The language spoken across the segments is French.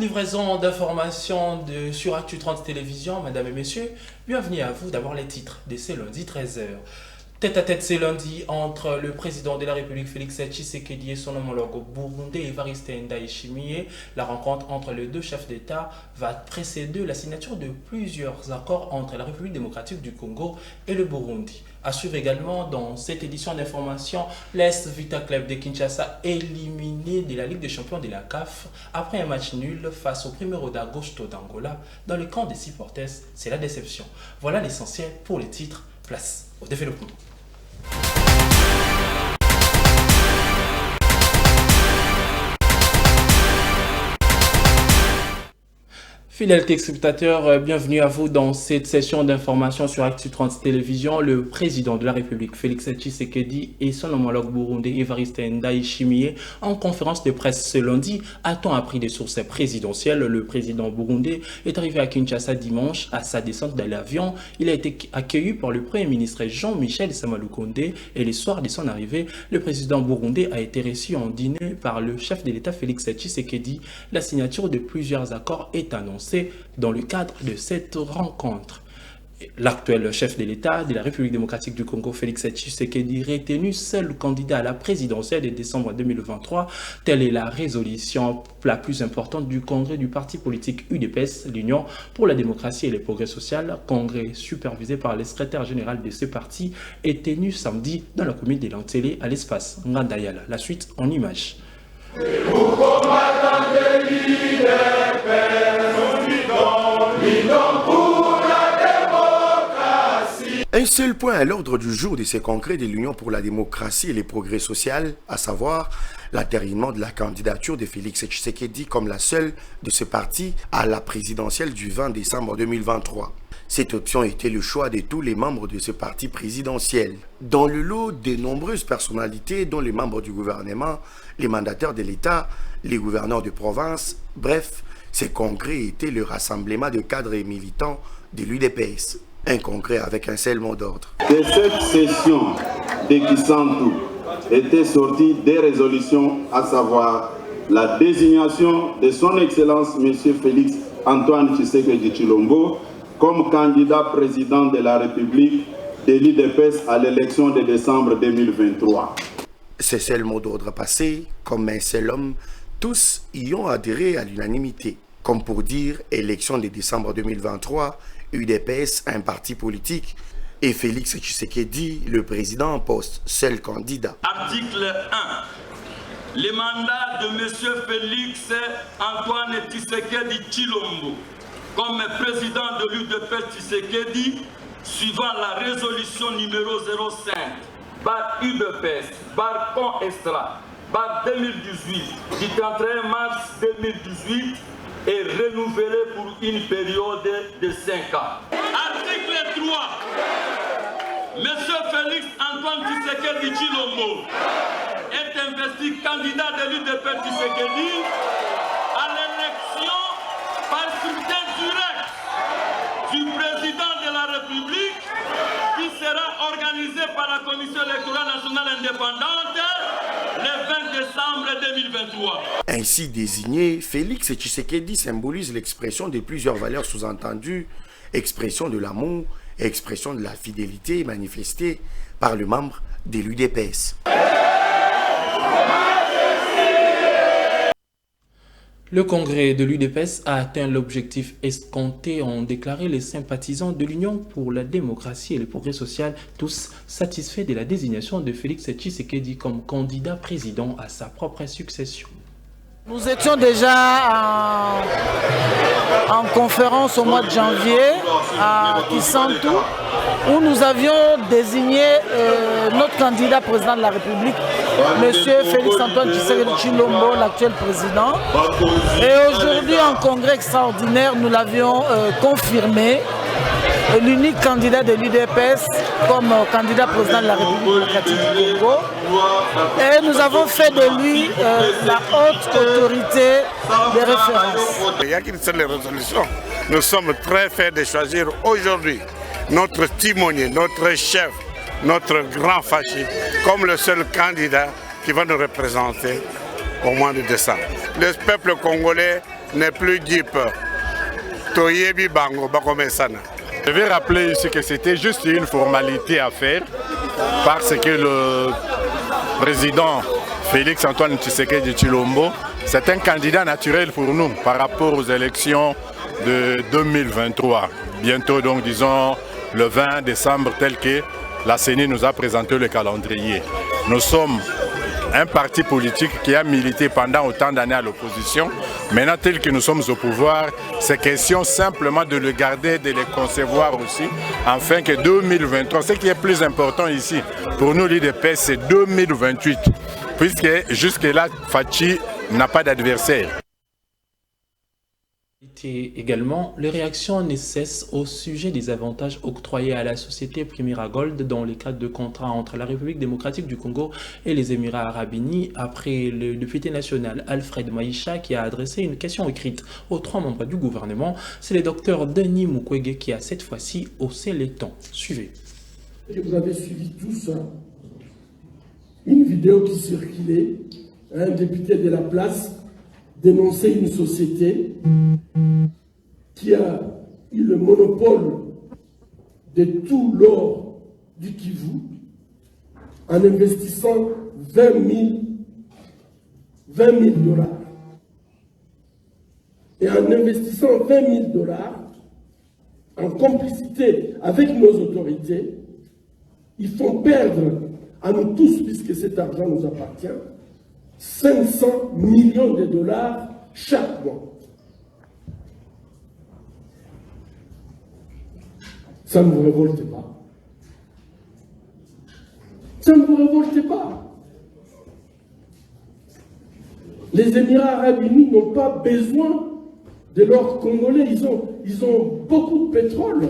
livraison d'informations sur Actu 30 Télévision, mesdames et messieurs. Bienvenue à vous. D'abord les titres de ce lundi 13h. Tête-à-tête ce lundi entre le président de la République Félix Tshisekedi et son homologue burundais Evariste Ndayishimiye. La rencontre entre les deux chefs d'État va précéder la signature de plusieurs accords entre la République démocratique du Congo et le Burundi. À suivre également dans cette édition d'information, l'Est Vita Club de Kinshasa éliminé de la Ligue des champions de la CAF après un match nul face au Primeiro d'Agosto d'Angola dans le camp des supporters. C'est la déception. Voilà l'essentiel pour les titres. Place au développement. Fidèles téléspectateurs, bienvenue à vous dans cette session d'information sur Actu 30 Télévision. Le président de la République, Félix Tshisekedi, et son homologue burundais, Evariste Ndayishimiye, en conférence de presse ce lundi, a-t-on appris des sources présidentielles. Le président burundais est arrivé à Kinshasa dimanche. À sa descente de l'avion, il a été accueilli par le Premier ministre Jean-Michel Samalukonde et le soir de son arrivée, le président burundais a été reçu en dîner par le chef de l'État, Félix Tshisekedi. La signature de plusieurs accords est annoncée dans le cadre de cette rencontre. L'actuel chef de l'État de la République démocratique du Congo, Félix Tshisekedi, retenu seul candidat à la présidentielle de décembre 2023. Telle est la résolution la plus importante du congrès du parti politique UDPS, l'Union pour la démocratie et le progrès social. Congrès supervisé par le secrétaire général de ce parti est tenu samedi dans la commune de Lantélé à l'espace Ngandayala. La suite en images. Un seul point à l'ordre du jour de ces congrès de l'Union pour la démocratie et le progrès social, à savoir l'entérinement de la candidature de Félix Tshisekedi comme la seule de ce parti à la présidentielle du 20 décembre 2023. Cette option était le choix de tous les membres de ce parti présidentiel. Dans le lot de nombreuses personnalités, dont les membres du gouvernement, les mandataires de l'État, les gouverneurs de province, bref, ces congrès étaient le rassemblement de cadres et militants de l'UDPS. Un congrès avec un seul mot d'ordre. De cette session de Kisantu étaient sorties des résolutions, à savoir la désignation de son Excellence M. Félix Antoine Tshisekedi Tshilombo comme candidat président de la République de l'UDPS à l'élection de décembre 2023. Ces seuls mots d'ordre passés, comme un seul homme, tous y ont adhéré à l'unanimité. Comme pour dire, élection de décembre 2023, UDPS, un parti politique, et Félix Tshisekedi, le président en poste, seul candidat. Article 1. Le mandat de M. Félix Antoine Tshisekedi Tshilombo comme président de l'UDPS Tshisekedi, suivant la résolution numéro 05, bar UDPS, bar Con Extra, bar 2018, du 31 mars 2018, est renouvelé pour une période de 5 ans. Article 3. Monsieur Félix Antoine Tshisekedi Tshilombo est investi candidat de l'UDPS Tshisekedi à l'élection par scrutin direct du président de la République qui sera organisée par la Commission électorale nationale indépendante le 20 décembre 2023. Ainsi désigné, Félix Tshisekedi symbolise l'expression de plusieurs valeurs sous-entendues, expression de l'amour et expression de la fidélité manifestée par le membre de l'UDPS. Le congrès de l'UDPS a atteint l'objectif escompté, ont déclaré les sympathisants de l'Union pour la démocratie et le progrès social, tous satisfaits de la désignation de Félix Tshisekedi comme candidat président à sa propre succession. Nous étions déjà en conférence au mois de janvier à Kisantu, où nous avions désigné notre candidat président de la République, M. Félix Antoine Tshisekedi Tshilombo, l'actuel président. Et aujourd'hui, en congrès extraordinaire, nous l'avions confirmé, l'unique candidat de l'UDPS comme candidat président de la République démocratique du Congo. Et nous avons fait de lui la haute autorité de référence. Il y a qu'une seule résolution. Nous sommes très fiers de choisir aujourd'hui notre timonier, notre chef, notre grand fâché, comme le seul candidat qui va nous représenter au mois de décembre. Le peuple congolais n'est plus Jeep. Toyebi Bango Bakomesana. Je vais rappeler ici que c'était juste une formalité à faire parce que le président Félix Antoine Tshisekedi Tshilombo, c'est un candidat naturel pour nous par rapport aux élections de 2023. Bientôt, donc, disons, le 20 décembre, tel que la CENI nous a présenté le calendrier. Nous sommes un parti politique qui a milité pendant autant d'années à l'opposition. Maintenant, tel que nous sommes au pouvoir, c'est question simplement de le garder, de le concevoir aussi, afin que 2023, ce qui est plus important ici, pour nous, l'IDP, c'est 2028, puisque jusque-là, Fachi n'a pas d'adversaire. Également, les réactions ne cessent au sujet des avantages octroyés à la société Primera Gold dans le cadre de contrats entre la République démocratique du Congo et les Émirats arabes unis, après le député national Alfred Maïcha qui a adressé une question écrite aux 3 membres du gouvernement. C'est le docteur Denis Mukwege qui a cette fois-ci haussé les tons. Suivez. Vous avez suivi tous une vidéo qui circulait, un député de la place dénoncer une société qui a eu le monopole de tout l'or du Kivu en investissant 20 000 $. Et en investissant 20 000 $, en complicité avec nos autorités, ils font perdre à nous tous, puisque cet argent nous appartient, 500 millions de dollars chaque mois. Ça ne vous révolte pas? Ça ne vous révolte pas? Les Émirats arabes unis n'ont pas besoin de l'or congolais. Ils ont beaucoup de pétrole.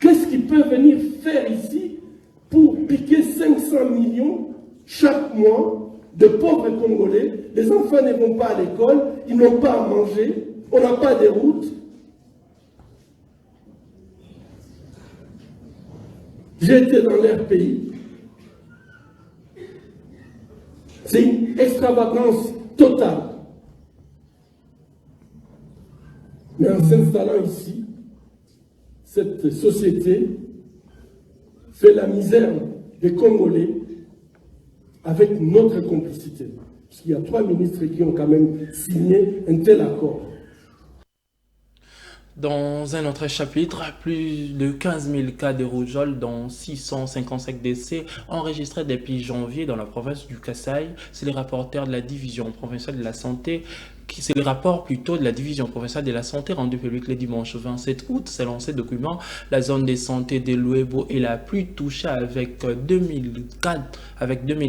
Qu'est-ce qu'ils peuvent venir faire ici pour piquer 500 millions chaque mois de pauvres Congolais? Les enfants ne vont pas à l'école, ils n'ont pas à manger, on n'a pas de routes. J'ai été dans leur pays. C'est une extravagance totale. Mais en s'installant ici, cette société fait la misère des Congolais avec notre complicité. Parce qu'il y a 3 ministres qui ont quand même signé un tel accord. Dans un autre chapitre, plus de 15 000 cas de rougeole, dont 655 décès enregistrés depuis janvier dans la province du Kasaï. C'est les rapporteurs de la division provinciale de la santé. C'est le rapport plutôt de la division provinciale de la santé rendu public le dimanche 27 août. Selon ces documents, la zone de santé de Luebo est la plus touchée avec 2000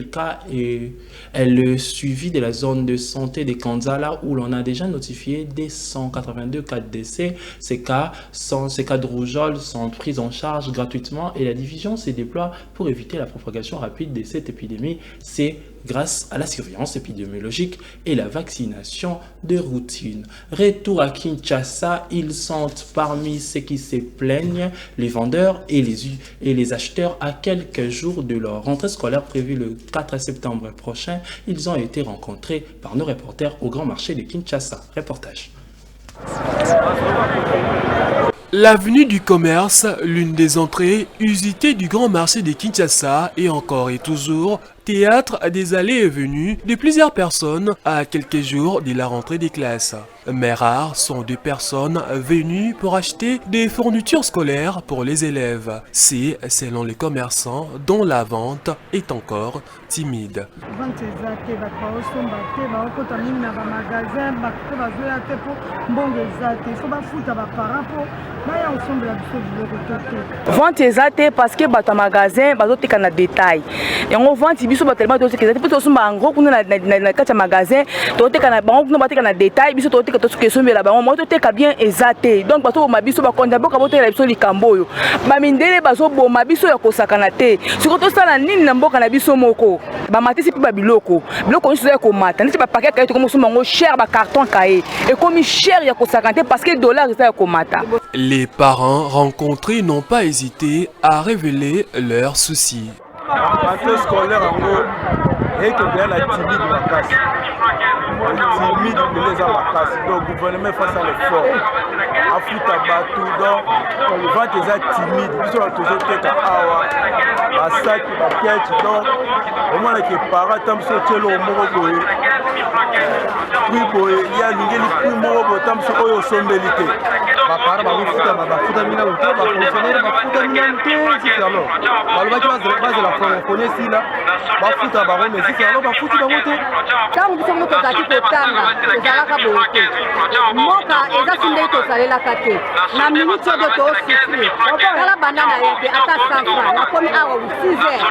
cas et elle est suivie de la zone de santé de Kanzala où l'on a déjà notifié des 182 cas de décès. Ces cas de rougeole sont pris en charge gratuitement et la division se déploie pour éviter la propagation rapide de cette épidémie. C'est grâce à la surveillance épidémiologique et la vaccination de routine. Retour à Kinshasa, ils sont parmi ceux qui se plaignent, les vendeurs et les acheteurs à quelques jours de leur rentrée scolaire prévue le 4 septembre prochain. Ils ont été rencontrés par nos reporters au grand marché de Kinshasa. Reportage. L'avenue du commerce, l'une des entrées usitées du grand marché de Kinshasa, est encore et toujours théâtre des allées et venues de plusieurs personnes à quelques jours de la rentrée des classes. Mais rares sont des personnes venues pour acheter des fournitures scolaires pour les élèves. C'est, selon les commerçants, dont la vente est encore timide. Vente exacte parce que bato magasin bazoteka na détail. Et on vend biso tellement de que peut to en gros kuna na kati magasin to teka na bango kuna bateka na détail biso to teka to ke sombe la bango mo to teka bien exacte. Donc bato ma biso ba konda boka botela biso likambo yo. Ba mindele bazo boma biso ya kosakana te. Siko to sala nini na mboka na biso moko. Ba matisi pe ba biloko. Biloko nso ya ko mata. Nti ba paquet kaye to comme so mango cher ba carton kaye. Et comme cher ya kosakana te parce que dollar ça ya ko mata. Les parents rencontrés n'ont pas hésité à révéler leurs soucis. timide les amakasi. Donc le gouvernement face à l'effort. Afuta batu donc le vent est timide. Ils sont toujours tête à awa. Basak bakiachi donc au moins que para tam so telo moko boye. Puis boye il y a l'ingénie puis moko tam so oyo sombelité. Bapara bafuta mina ba fonctionnaire bafuta mina c'est alors. Balba qui base la francophonie si là bafuta bango mais c'est alors bafuta bango te. Tangu biso moto kati kotanga ezalaka boye te. Moka eza sunde tosalelaka te. Na minute oyo tosufri. Kala banana yake ata 100 francs. Nakomi awa 6 heures.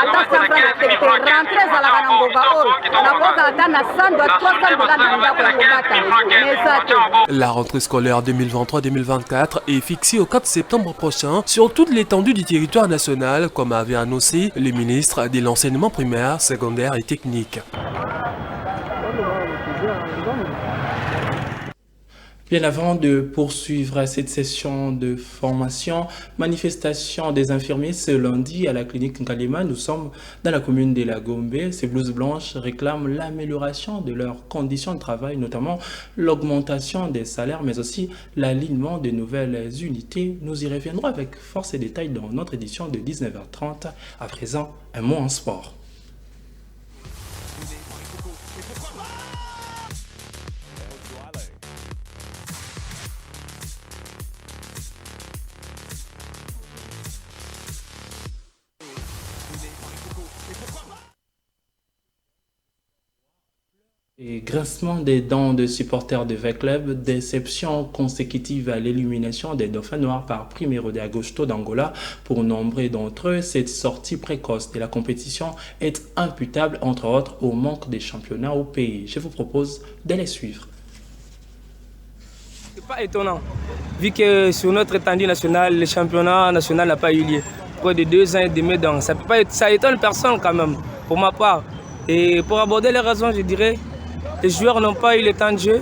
Ata 100 francs na tete rentre ezalaka na ngova oyo. Nakoka ata na 100 dollars 300 dollars na ndako ya kobata. La rentrée scolaire 2023-2024 est fixée au 4 septembre prochain sur toute l'étendue du territoire national, comme avait annoncé le ministre de l'enseignement primaire, secondaire et technique. Bien avant de poursuivre cette session de formation, manifestation des infirmiers ce lundi à la clinique Nkalema, nous sommes dans la commune de la Gombe. Ces blouses blanches réclament l'amélioration de leurs conditions de travail, notamment l'augmentation des salaires, mais aussi l'alignement de nouvelles unités. Nous y reviendrons avec force et détails dans notre édition de 19h30. À présent, un mot en sport. Et grincement des dents de supporters de V-Club, déception consécutive à l'élimination des Dauphins Noirs par Primeiro de Agosto d'Angola. Pour nombre d'entre eux, cette sortie précoce de la compétition est imputable, entre autres, au manque de championnats au pays. Je vous propose de les suivre. C'est pas étonnant, vu que sur notre étendue nationale, le championnat national n'a pas eu lieu. Près de 2 ans et demi, donc ça étonne personne quand même, pour ma part. Et pour aborder les raisons, je dirais, les joueurs n'ont pas eu le temps de jeu.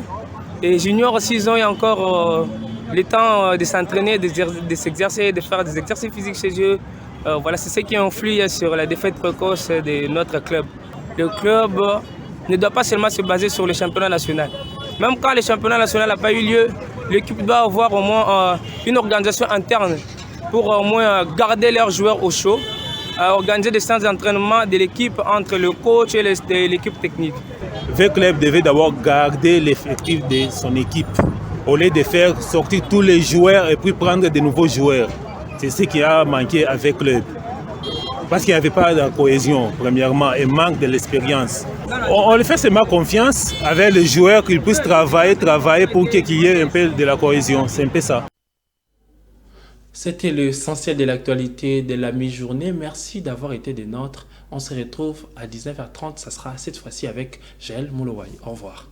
Et juniors, s'ils ont eu encore le temps de s'entraîner, de s'exercer, de faire des exercices physiques chez eux, voilà, c'est ce qui influe sur la défaite précoce de notre club. Le club ne doit pas seulement se baser sur le championnat national. Même quand le championnat national n'a pas eu lieu, l'équipe doit avoir au moins une organisation interne pour au moins garder leurs joueurs au chaud, organiser des séances d'entraînement de l'équipe entre le coach et l'équipe technique. V-Club devait d'abord garder l'effectif de son équipe au lieu de faire sortir tous les joueurs et puis prendre de nouveaux joueurs. C'est ce qui a manqué à V-Club. Parce qu'il n'y avait pas de cohésion, premièrement, et manque de l'expérience. On lui fait seulement confiance avec les joueurs qu'ils puissent travailler pour qu'il y ait un peu de la cohésion. C'est un peu ça. C'était l'essentiel de l'actualité de la mi-journée. Merci d'avoir été des nôtres. On se retrouve à 19h30. Ça sera cette fois-ci avec Jaël Moulowai. Au revoir.